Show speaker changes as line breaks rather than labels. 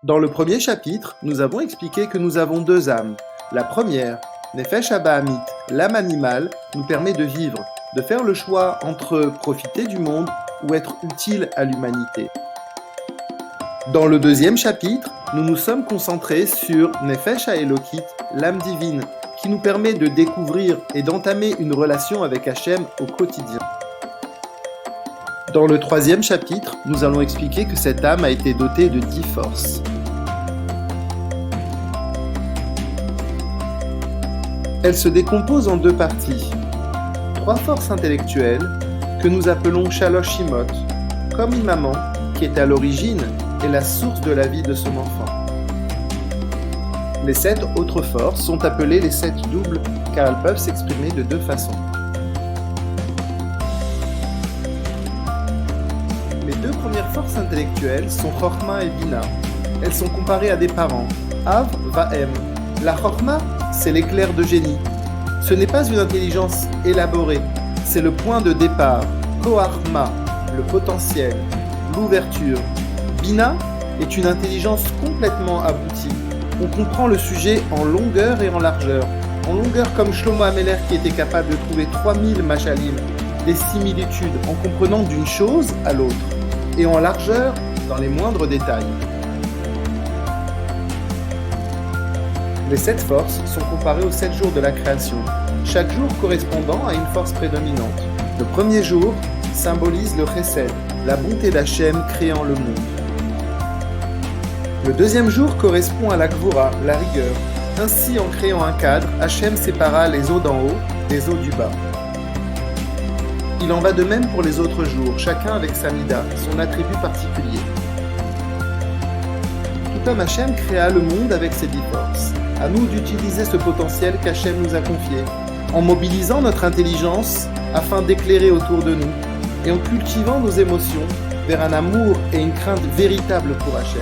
Dans le premier chapitre, nous avons expliqué que nous avons deux âmes. La première, Nefesh Abahamit, l'âme animale, nous permet de vivre, de faire le choix entre profiter du monde ou être utile à l'humanité. Dans le deuxième chapitre, nous nous sommes concentrés sur Nefesh Haelokit, l'âme divine, qui nous permet de découvrir et d'entamer une relation avec Hachem au quotidien. Dans le troisième chapitre, nous allons expliquer que cette âme a été dotée de 10 forces. Elle se décompose en deux parties. 3 forces intellectuelles que nous appelons Shalosh Shimot, comme une maman qui est à l'origine et la source de la vie de son enfant. Les 7 autres forces sont appelées les 7 doubles car elles peuvent s'exprimer de deux façons. Les deux premières forces intellectuelles sont Chorma et Bina. Elles sont comparées à des parents, Av, Vahem. La Chorma, c'est l'éclair de génie. Ce n'est pas une intelligence élaborée, c'est le point de départ, Koharma, le potentiel, l'ouverture. Bina est une intelligence complètement aboutie. On comprend le sujet en longueur et en largeur. En longueur comme Shlomo Ameler qui était capable de trouver 3000 mashalim, des similitudes en comprenant d'une chose à l'autre, et en largeur dans les moindres détails. Les 7 forces sont comparées aux 7 jours de la création, chaque jour correspondant à une force prédominante. Le premier jour symbolise le chesed, la bonté d'Hachem créant le monde. Le deuxième jour correspond à la gvura, la rigueur. Ainsi, en créant un cadre, Hachem sépara les eaux d'en haut des eaux du bas. Il en va de même pour les autres jours, chacun avec sa mida, son attribut particulier. Tout comme Hachem créa le monde avec ses 10 forces, à nous d'utiliser ce potentiel qu'Hachem nous a confié, en mobilisant notre intelligence afin d'éclairer autour de nous, et en cultivant nos émotions vers un amour et une crainte véritable pour Hachem.